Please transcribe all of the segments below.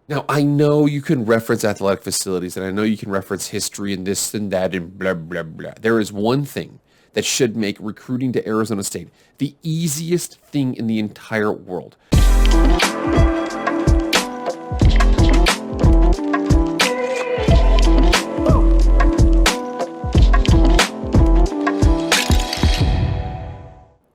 Now, I know you can reference athletic facilities, and I know you can reference history and this and that and blah, blah, blah. There is one thing that should make recruiting to Arizona State the easiest thing in the entire world.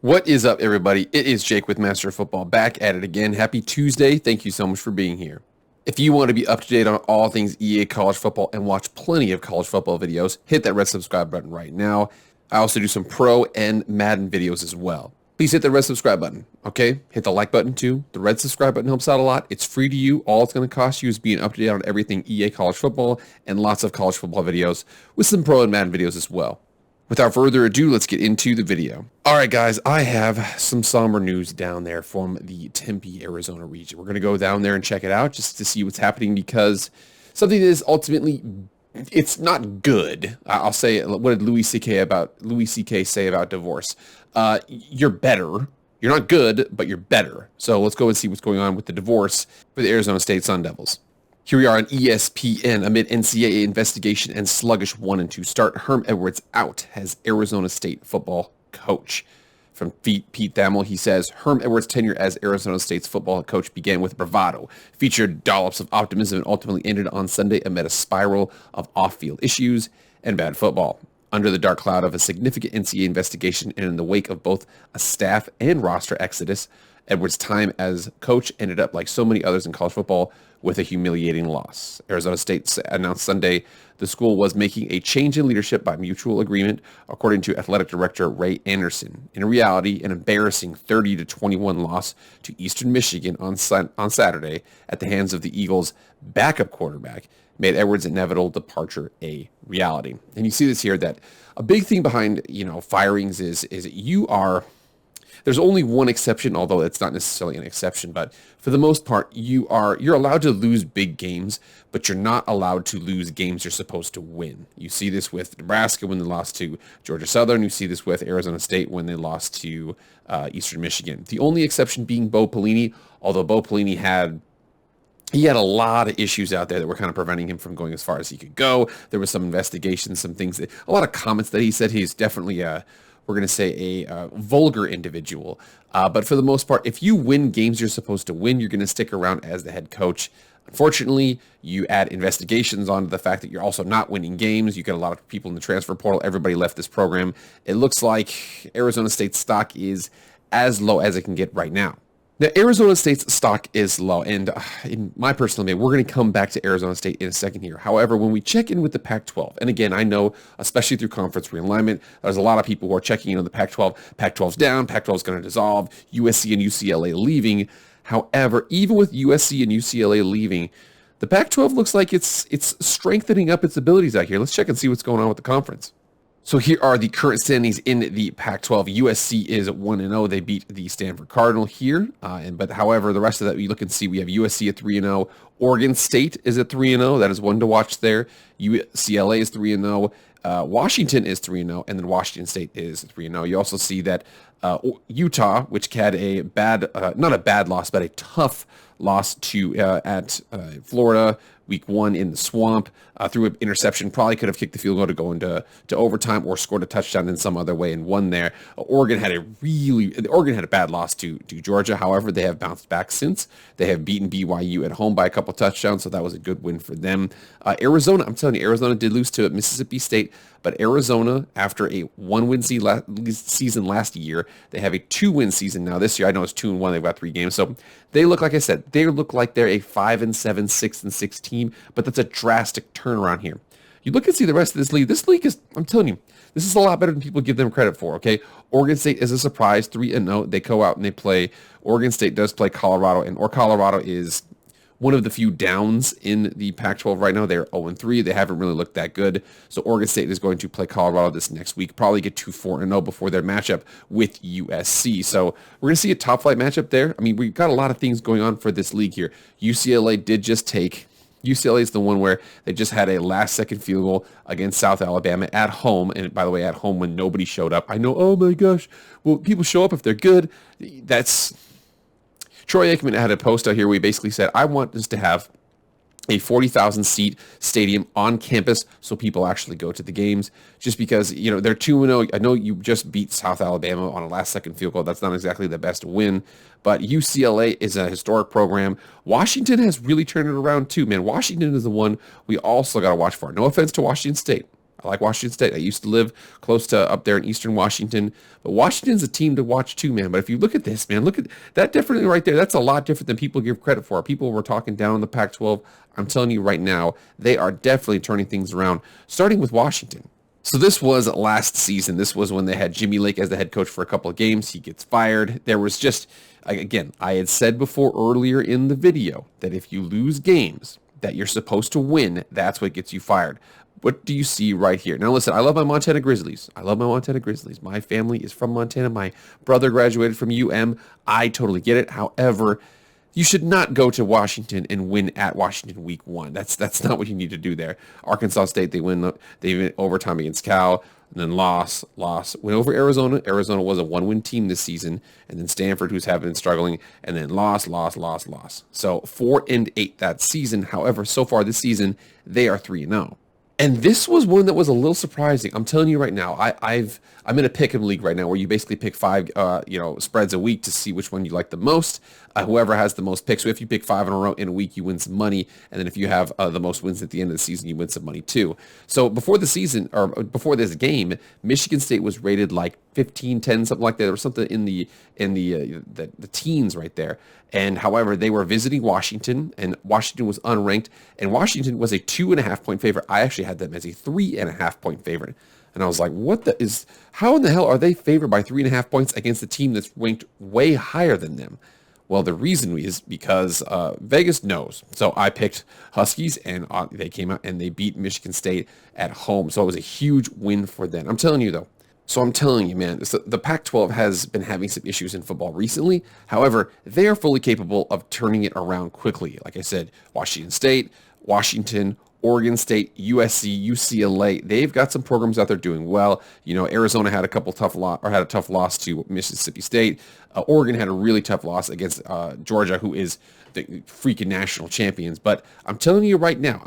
What is up, everybody? It is Jake with Master of Football back at it again. Happy Tuesday. Thank you so much for being here. If you want to be up to date on all things EA college football and watch plenty of college football videos, hit that red subscribe button right now. I also do some pro and Madden videos as well. Please hit the red subscribe button, okay? Hit the like button too. The red subscribe button helps out a lot. It's free to you. All it's going to cost you is being up to date on everything EA college football and lots of college football videos with some pro and Madden videos as well. Without further ado, let's get into the video. All right, guys, I have some somber news down there from the Tempe, Arizona region. We're going to go down there and check it out just to see what's happening because something that is ultimately, it's not good. I'll say, what did Louis C.K. say about divorce? You're better. You're not good, but you're better. So let's go and see what's going on with the divorce for the Arizona State Sun Devils. Here we are on ESPN amid NCAA investigation and sluggish 1 and 2 start. Herm Edwards out as Arizona State football coach. From Pete Thamel, he says, Herm Edwards' tenure as Arizona State's football coach began with bravado, featured dollops of optimism, and ultimately ended on Sunday amid a spiral of off-field issues and bad football. Under the dark cloud of a significant NCAA investigation and in the wake of both a staff and roster exodus, Edwards' time as coach ended up, like so many others in college football, with a humiliating loss. Arizona State announced Sunday the school was making a change in leadership by mutual agreement, according to athletic director Ray Anderson. In reality, an embarrassing 30-21 loss to Eastern Michigan on Saturday at the hands of the Eagles' backup quarterback made Edwards' inevitable departure a reality. And you see this here that a big thing behind, firings is you are. There's only one exception, although it's not necessarily an exception, but for the most part, you're allowed to lose big games, but you're not allowed to lose games you're supposed to win. You see this with Nebraska when they lost to Georgia Southern. You see this with Arizona State when they lost to Eastern Michigan. The only exception being Bo Pelini, although Bo Pelini had a lot of issues out there that were kind of preventing him from going as far as he could go. There was some investigations, some things, a lot of comments that he said. He's definitely we're going to say a vulgar individual. But for the most part, if you win games you're supposed to win, you're going to stick around as the head coach. Unfortunately, you add investigations onto the fact that you're also not winning games. You get a lot of people in the transfer portal. Everybody left this program. It looks like Arizona State stock is as low as it can get right now. Now, Arizona State's stock is low, and in my personal opinion, we're going to come back to Arizona State in a second here. However, when we check in with the Pac-12, and again, I know, especially through conference realignment, there's a lot of people who are checking in on the Pac-12. Pac-12's down, Pac-12's going to dissolve, USC and UCLA leaving. However, even with USC and UCLA leaving, the Pac-12 looks like it's strengthening up its abilities out here. Let's check and see what's going on with the conference. So here are the current standings in the Pac-12. USC is 1-0. They beat the Stanford Cardinal here. But however, the rest of that, we look and see we have USC at 3-0. Oregon State is at 3-0. That is one to watch there. UCLA is 3-0. Washington is 3-0. And then Washington State is 3-0. You also see that Utah, which had a bad, not a bad loss, but a tough loss to at Florida week 1 in the swamp, threw an interception, probably could have kicked the field goal to go into overtime or scored a touchdown in some other way and won there. Oregon had a bad loss to Georgia. However, they have bounced back since. They have beaten BYU at home by a couple touchdowns, so that was a good win for them. Arizona, I'm telling you, Arizona did lose to Mississippi State, but Arizona, after a 1-win season last year, they have a 2-win season now this year. I know it's 2-1. They've got 3 games. So they look, like I said, they look like they're a 5-7, 6-6 team, but that's a drastic turnaround here. You look and see the rest of this league. This league is, I'm telling you, this is a lot better than people give them credit for, okay? Oregon State is a surprise, 3-0. They go out and they play. Oregon State does play Colorado, or Colorado is one of the few downs in the Pac-12 right now. They're 0-3. They haven't really looked that good. So Oregon State is going to play Colorado this next week, probably get to 4-0 before their matchup with USC. So we're going to see a top-flight matchup there. I mean, we've got a lot of things going on for this league here. UCLA is the one where they just had a last-second field goal against South Alabama at home. And by the way, at home when nobody showed up. I know, oh my gosh, well, people show up if they're good. That's... Troy Aikman had a post out here where he basically said, I want us to have a 40,000 seat stadium on campus so people actually go to the games, just because, they're 2-0. I know you just beat South Alabama on a last second field goal. That's not exactly the best win, but UCLA is a historic program. Washington has really turned it around too, man. Washington is the one we also got to watch for. No offense to Washington State. I like Washington State. I used to live close to up there in eastern Washington. But Washington's a team to watch too, man. But if you look at this, man, look at that differently right there. That's a lot different than people give credit for. People were talking down on the Pac-12. I'm telling you right now, they are definitely turning things around, starting with Washington. So this was last season. This was when they had Jimmy Lake as the head coach for a couple of games. He gets fired. There was just, again, I had said before earlier in the video that if you lose games that you're supposed to win, that's what gets you fired. What do you see right here? Now, listen, I love my Montana Grizzlies. My family is from Montana. My brother graduated from UM. I totally get it. However, you should not go to Washington and win at Washington week 1. That's not what you need to do there. Arkansas State, they win overtime against Cal, and then loss. Went over Arizona. Arizona was a 1-win team this season, and then Stanford, who's been struggling, and then loss. So 4-8 that season. However, so far this season, they are 3-0. And this was one that was a little surprising. I'm telling you right now, I'm in a pick 'em league right now where you basically pick 5 spreads a week to see which one you like the most. Whoever has the most picks. So if you pick 5 in a row in a week, you win some money. And then if you have the most wins at the end of the season, you win some money too. So before the season, or before this game, Michigan State was rated like 15-10, something like that. There was something in the teens right there. And however, they were visiting Washington, and Washington was unranked, and Washington was a 2.5-point favorite. I actually had them as a 3.5-point favorite. And I was like, how in the hell are they favored by 3.5 points against a team that's ranked way higher than them? Well, the reason is because Vegas knows. So I picked Huskies, and they came out and they beat Michigan State at home. So it was a huge win for them. I'm telling you, though. So I'm telling you, man, the Pac-12 has been having some issues in football recently. However, they are fully capable of turning it around quickly. Like I said, Washington State, Washington, Oregon State, USC, UCLA, they've got some programs out there doing well. Arizona had a tough loss to Mississippi State. Oregon had a really tough loss against Georgia, who is the freaking national champions. But I am telling you right now,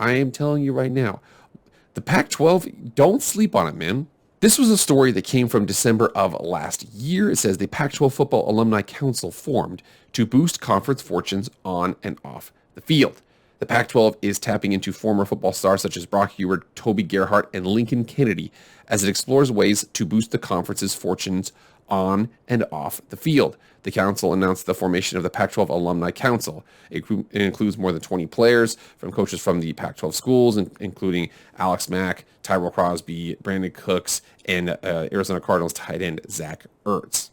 the Pac-12, don't sleep on it, man. This was a story that came from December of last year. It says the Pac-12 Football Alumni Council formed to boost conference fortunes on and off the field. The Pac-12 is tapping into former football stars such as Brock Huard, Toby Gerhart, and Lincoln Kennedy as it explores ways to boost the conference's fortunes on and off the field. The council announced the formation of the Pac-12 Alumni Council. It includes more than 20 players from coaches from the Pac-12 schools, including Alex Mack, Tyrell Crosby, Brandon Cooks, and Arizona Cardinals tight end Zach Ertz.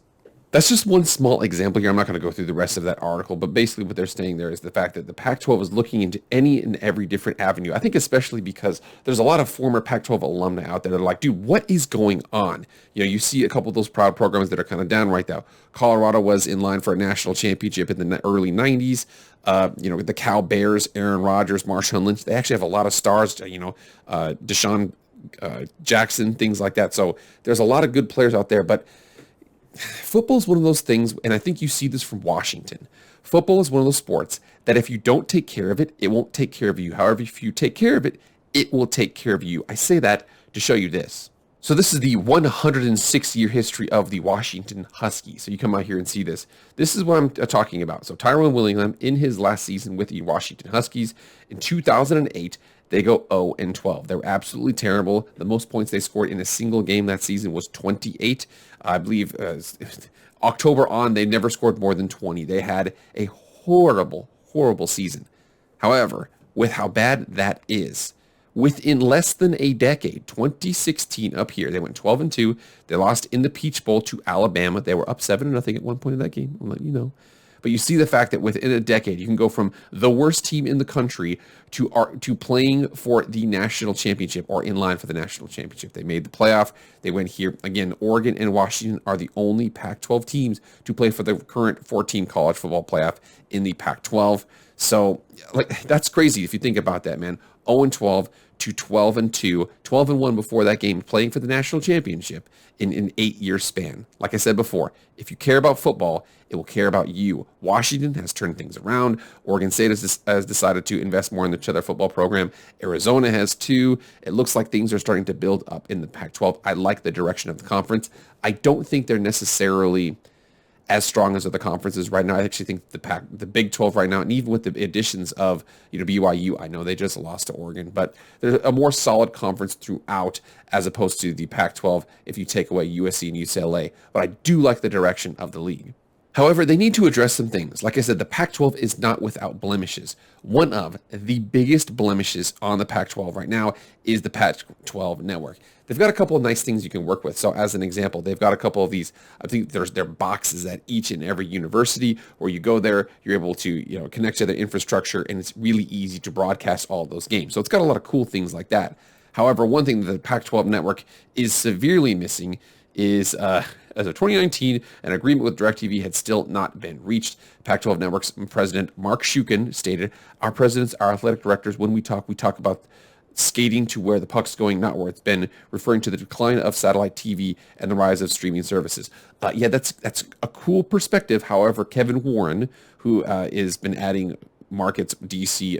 That's just one small example here. I'm not going to go through the rest of that article, but basically what they're saying there is the fact that the Pac-12 is looking into any and every different avenue. I think especially because there's a lot of former Pac-12 alumni out there that are like, dude, what is going on? You see a couple of those proud programs that are kind of down right now. Colorado was in line for a national championship in the early 90s. The Cal Bears, Aaron Rodgers, Marshawn Lynch, they actually have a lot of stars, Deshaun Jackson, things like that. So there's a lot of good players out there, but football is one of those things, and I think you see this from Washington. Football is one of those sports that if you don't take care of it, it won't take care of you. However, if you take care of it, it will take care of you. I say that to show you this. So this is the 106-year history of the Washington Huskies. So you come out here and see this. This is what I'm talking about. So Tyrone Willingham, in his last season with the Washington Huskies, in 2008, they go 0-12. They were absolutely terrible. The most points they scored in a single game that season was 28. I believe October on, they never scored more than 20. They had a horrible, horrible season. However, with how bad that is, within less than a decade, 2016 up here, they went 12-2. They lost in the Peach Bowl to Alabama. They were up 7-0 at one point in that game. I'll let you know. But you see the fact that within a decade, you can go from the worst team in the country to playing for the national championship or in line for the national championship. They made the playoff. They went here. Again, Oregon and Washington are the only Pac-12 teams to play for the current 14 college football playoff in the Pac-12. So, like, that's crazy if you think about that, man. 0-12 to 12-2, 12-1 before that game, playing for the national championship in an 8-year span. Like I said before, if you care about football, it will care about you. Washington has turned things around. Oregon State has decided to invest more in their football program. Arizona has too. It looks like things are starting to build up in the Pac-12. I like the direction of the conference. I don't think they're necessarily as strong as other conferences right now. I actually think the Big 12 right now, and even with the additions of BYU, I know they just lost to Oregon, but there's a more solid conference throughout as opposed to the Pac-12 if you take away USC and UCLA. But I do like the direction of the league. However, they need to address some things. Like I said, the Pac-12 is not without blemishes. One of the biggest blemishes on the Pac-12 right now is the Pac-12 network. They've got a couple of nice things you can work with. So as an example, they've got a couple of these, I think there are boxes at each and every university where you go there, you're able to connect to their infrastructure, and it's really easy to broadcast all those games. So it's got a lot of cool things like that. However, one thing that the Pac-12 network is severely missing is, as of 2019, an agreement with DirecTV had still not been reached. Pac-12 Network's president, Mark Shukin, stated, "Our presidents, our athletic directors, when we talk about skating to where the puck's going, not where it's been," referring to the decline of satellite TV and the rise of streaming services. That's a cool perspective. However, Kevin Warren, who has been adding markets, DC,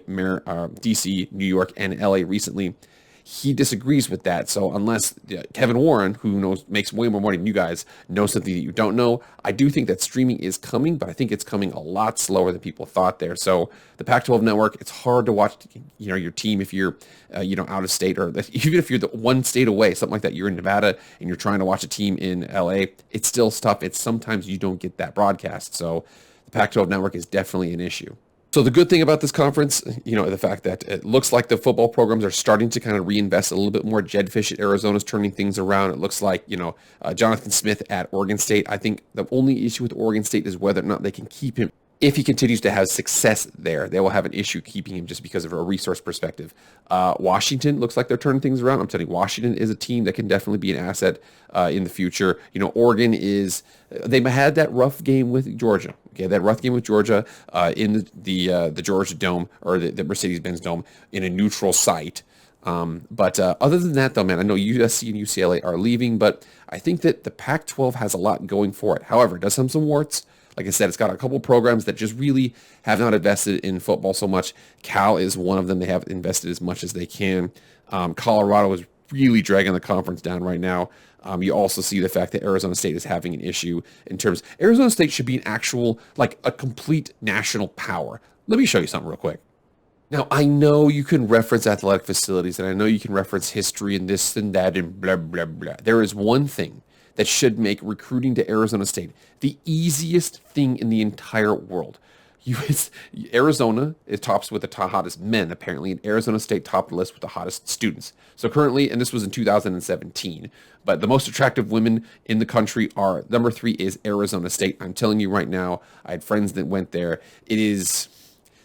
New York, and LA recently, he disagrees with that. So unless Kevin Warren, who makes way more money than you guys, knows something that you don't know, I do think that streaming is coming, but I think it's coming a lot slower than people thought there. So the Pac-12 network, it's hard to watch, your team if you're, out of state, or even if you're the one state away, something like that. You're in Nevada and you're trying to watch a team in LA. It's still tough. It's sometimes you don't get that broadcast. So the Pac-12 network is definitely an issue. So the good thing about this conference, the fact that it looks like the football programs are starting to kind of reinvest a little bit more. Jed Fish at Arizona is turning things around. It looks like, Jonathan Smith at Oregon State. I think the only issue with Oregon State is whether or not they can keep him. If he continues to have success there, they will have an issue keeping him just because of a resource perspective. Washington looks like they're turning things around. I'm telling you, Washington is a team that can definitely be an asset in the future. Oregon they had that rough game with Georgia. Okay, that rough game with Georgia in the Georgia Dome, or the Mercedes-Benz Dome, in a neutral site. But other than that, though, man, I know USC and UCLA are leaving, but I think that the Pac-12 has a lot going for it. However, it does have some warts. Like I said, it's got a couple programs that just really have not invested in football so much. Cal is one of them. They have invested as much as they can. Colorado is really dragging the conference down right now. You also see the fact that Arizona State is having an issue in terms. Arizona State should be an actual, a complete national power. Let me show you something real quick. Now, I know you can reference athletic facilities, and I know you can reference history and this and that and blah, blah, blah. There is one thing that should make recruiting to Arizona State the easiest thing in the entire world. Arizona, it tops with the hottest men, apparently, and Arizona State topped the list with the hottest students. So currently, and this was in 2017, but the most attractive women in the country are, number 3 is Arizona State. I'm telling you right now, I had friends that went there. It is,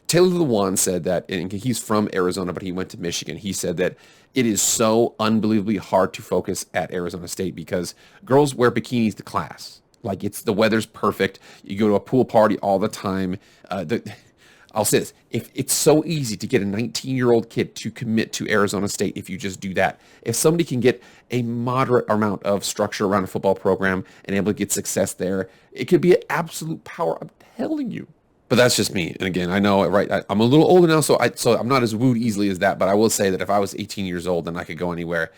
Taylor Lewan said that, and he's from Arizona, but he went to Michigan. He said that it is so unbelievably hard to focus at Arizona State because girls wear bikinis to class. The weather's perfect. You go to a pool party all the time. I'll say this. If it's so easy to get a 19-year-old kid to commit to Arizona State if you just do that. If somebody can get a moderate amount of structure around a football program and able to get success there, it could be an absolute power. I'm telling you. But that's just me. And again, I know, right? I'm a little older now, so I'm not as wooed easily as that. But I will say that if I was 18 years old and I could go anywhere,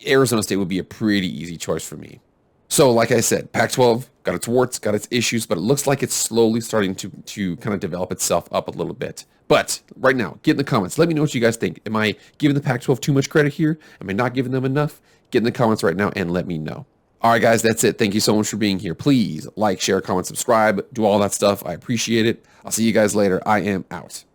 Arizona State would be a pretty easy choice for me. So like I said, Pac-12 got its warts, got its issues, but it looks like it's slowly starting to kind of develop itself up a little bit. But right now, get in the comments. Let me know what you guys think. Am I giving the Pac-12 too much credit here? Am I not giving them enough? Get in the comments right now and let me know. All right, guys, that's it. Thank you so much for being here. Please like, share, comment, subscribe, do all that stuff. I appreciate it. I'll see you guys later. I am out.